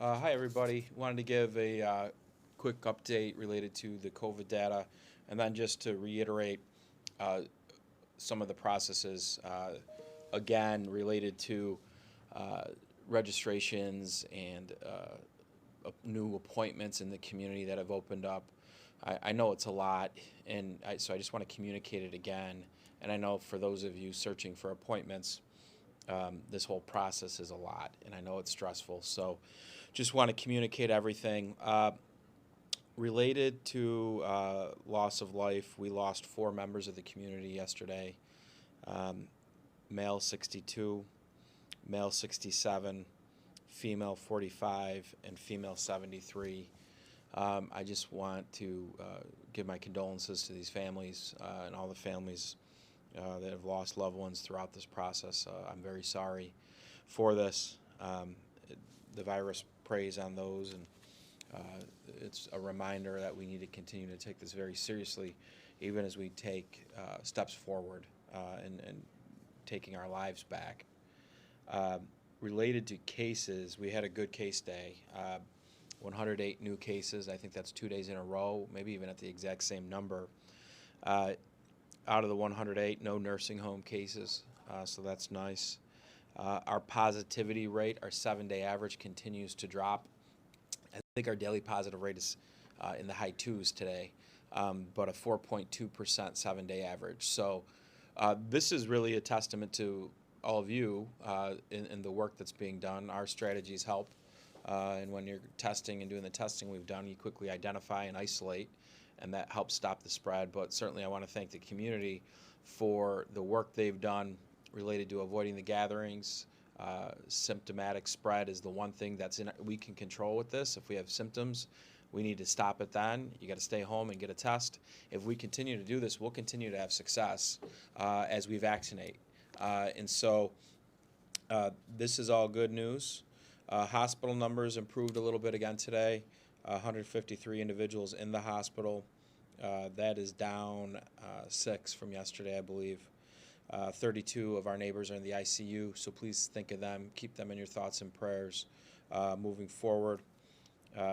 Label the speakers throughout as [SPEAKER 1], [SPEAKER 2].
[SPEAKER 1] Hi, everybody. Wanted to give a quick update related to the COVID data, and then just to reiterate uh, some of the processes, again, related to uh, registrations and new appointments in the community that have opened up. I know it's a lot, and so I just want to communicate it again. And I know for those of you searching for appointments, this whole process is a lot, and I know it's stressful. So just want to communicate everything. Related to loss of life, we lost 4 members of the community yesterday. Um, Male 62, male 67, female 45, and female 73. I just want to give my condolences to these families and all the families that have lost loved ones throughout this process. I'm very sorry for this. The virus preys on those, and it's a reminder that we need to continue to take this very seriously, even as we take steps forward and taking our lives back. Uh, Related to cases, we had a good case day. 108 new cases. I think that's 2 days in a row, maybe even at the exact same number. Uh, Out of the 108, no nursing home cases, so that's nice. Our positivity rate, our 7-day average, continues to drop. I think our daily positive rate is in the high twos today, but a 4.2% 7-day average. So this is really a testament to all of you in the work that's being done. Our strategies help, and when you're testing and doing the testing we've done, you quickly identify and isolate, and that helps stop the spread. But certainly I want to thank the community for the work they've done related to avoiding the gatherings. Symptomatic spread is the one thing we can control with this. If we have symptoms, we need to stop it then. You got to stay home and get a test. If we continue to do this, we'll continue to have success as we vaccinate. And so this is all good news. Hospital numbers improved a little bit again today. 153 individuals in the hospital. That is down 6 from yesterday, I believe. 32 of our neighbors are in the ICU, so please think of them. Keep them in your thoughts and prayers moving forward.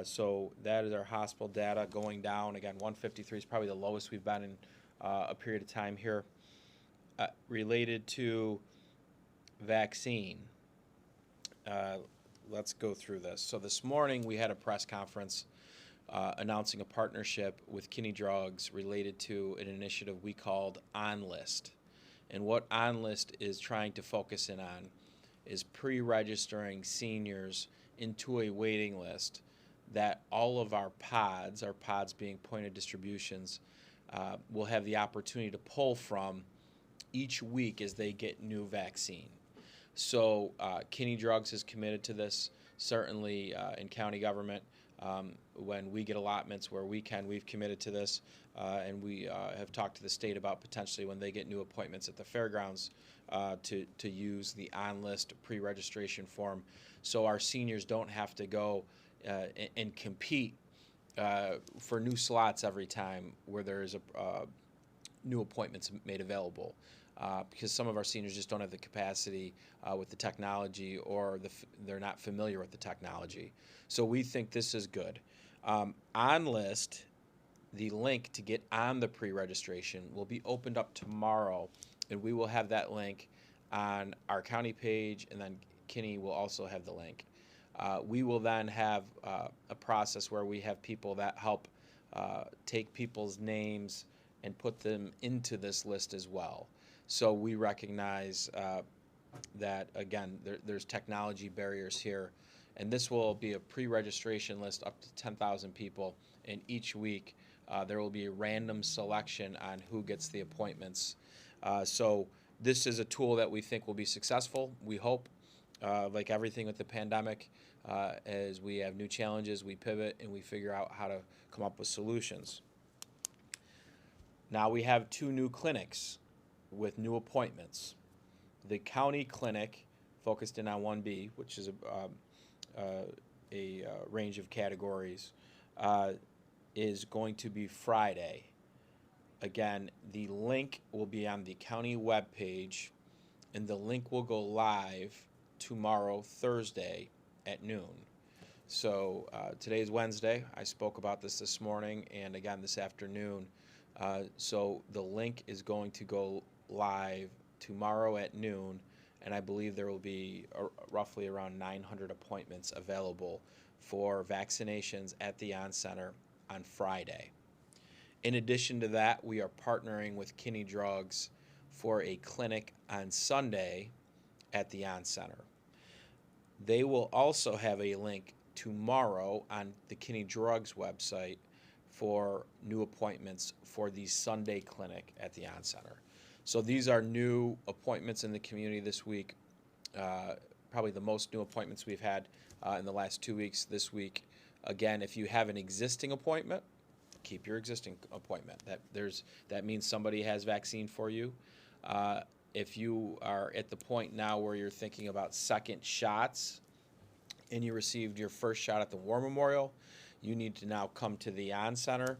[SPEAKER 1] So that is our hospital data going down. Again, 153 is probably the lowest we've been in a period of time here. Related to vaccine, let's go through this. So this morning we had a press conference announcing a partnership with Kinney Drugs related to an initiative we called OnList. And what OnList is trying to focus in on is pre-registering seniors into a waiting list that all of our pods being point of distributions, will have the opportunity to pull from each week as they get new vaccine. So Kinney Drugs is committed to this, certainly in county government. When we get allotments where we can, we've committed to this, and we have talked to the state about potentially when they get new appointments at the fairgrounds to use the on-list pre-registration form, so our seniors don't have to go and compete for new slots every time where there is a new appointments made available. Because some of our seniors just don't have the capacity with the technology, or they're not familiar with the technology. So we think this is good. On list, the link to get on the pre-registration will be opened up tomorrow, and we will have that link on our county page, and then Kinney will also have the link. We will then have a process where we have people that help take people's names and put them into this list as well. So we recognize that, again, there's technology barriers here, and this will be a pre-registration list up to 10,000 people, and each week there will be a random selection on who gets the appointments. So this is a tool that we think will be successful. We hope, like everything with the pandemic, as we have new challenges, we pivot and we figure out how to come up with solutions. Now we have 2 new clinics with new appointments. The county clinic, focused in on 1B, which is a range of categories, is going to be Friday. Again, the link will be on the county webpage, and the link will go live tomorrow, Thursday, at noon. So today's Wednesday. I spoke about this morning and again this afternoon. So the link is going to go live tomorrow at noon, and I believe there will be roughly around 900 appointments available for vaccinations at the On Center on Friday. In addition to that, we are partnering with Kinney Drugs for a clinic on Sunday at the On Center. They will also have a link tomorrow on the Kinney Drugs website for new appointments for the Sunday clinic at the On Center. So these are new appointments in the community this week, probably the most new appointments we've had in the last 2 weeks this week. Again, if you have an existing appointment, keep your existing appointment. That means somebody has vaccine for you. If you are at the point now where you're thinking about second shots and you received your first shot at the War Memorial, you need to now come to the On Center.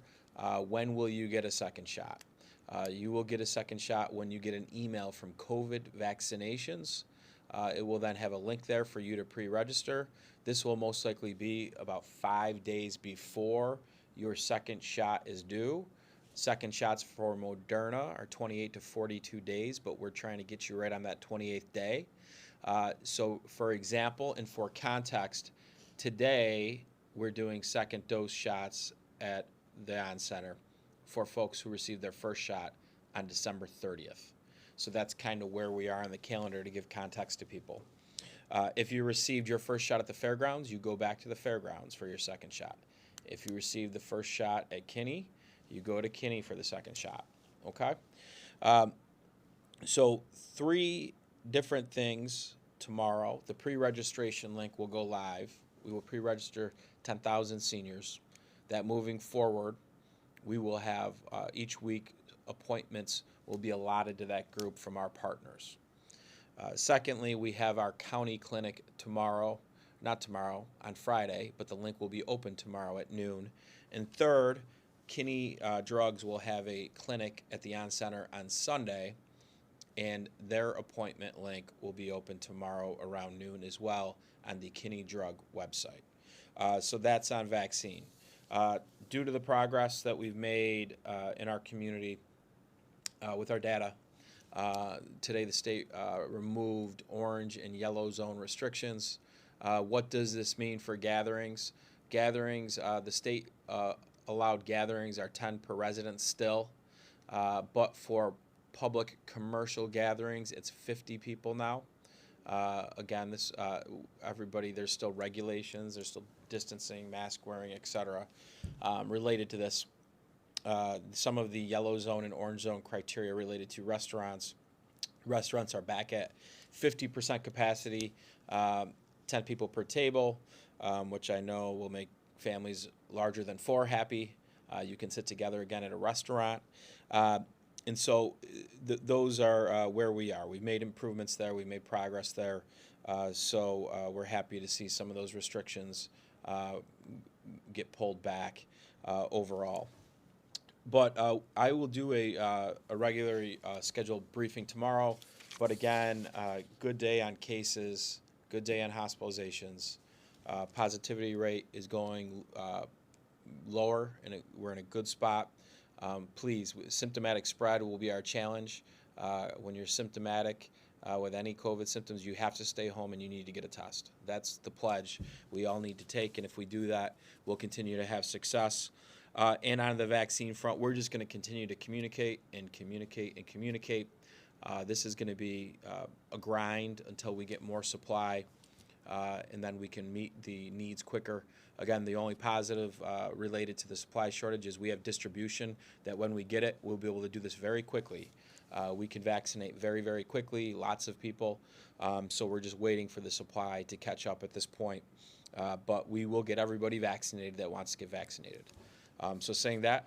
[SPEAKER 1] When will you get a second shot? You will get a second shot when you get an email from COVID Vaccinations. It will then have a link there for you to pre-register. This will most likely be about 5 days before your second shot is due. Second shots for Moderna are 28 to 42 days, but we're trying to get you right on that 28th day. So for example, and for context, today we're doing second dose shots at the On Center for folks who received their first shot on December 30th. So that's kind of where we are on the calendar to give context to people. If you received your first shot at the fairgrounds, you go back to the fairgrounds for your second shot. If you received the first shot at Kinney, you go to Kinney for the second shot, okay? So 3 different things tomorrow. The pre-registration link will go live. We will pre-register 10,000 seniors. That moving forward, we will have each week appointments will be allotted to that group from our partners. Secondly, we have our county clinic tomorrow, not tomorrow, on Friday, but the link will be open tomorrow at noon. And third, Kinney Drugs will have a clinic at the On Center on Sunday, and their appointment link will be open tomorrow around noon as well on the Kinney Drug website. So that's on vaccine. Due to the progress that we've made in our community with our data, today the state removed orange and yellow zone restrictions. What does this mean for gatherings? Gatherings, the state allowed gatherings are 10 per resident still, but for public commercial gatherings, it's 50 people now. Again, everybody, there's still regulations, there's still distancing, mask wearing, etc. Related to this. Some of the yellow zone and orange zone criteria related to restaurants. Restaurants are back at 50% capacity, 10 people per table, which I know will make families larger than 4 happy. You can sit together again at a restaurant. And so those are where we are. We've made improvements there. We've made progress there. So we're happy to see some of those restrictions get pulled back overall. But I will do a regularly scheduled briefing tomorrow. But again, good day on cases, good day on hospitalizations. Positivity rate is going lower, and we're in a good spot. Please, symptomatic spread will be our challenge. When you're symptomatic with any COVID symptoms, you have to stay home and you need to get a test. That's the pledge we all need to take, and if we do that, we'll continue to have success. And on the vaccine front, we're just going to continue to communicate and communicate and communicate. This is going to be a grind until we get more supply, and then we can meet the needs quicker. Again, the only positive related to the supply shortage is we have distribution that when we get it, we'll be able to do this very quickly. We can vaccinate very, very quickly, lots of people. So we're just waiting for the supply to catch up at this point. But we will get everybody vaccinated that wants to get vaccinated. So saying that,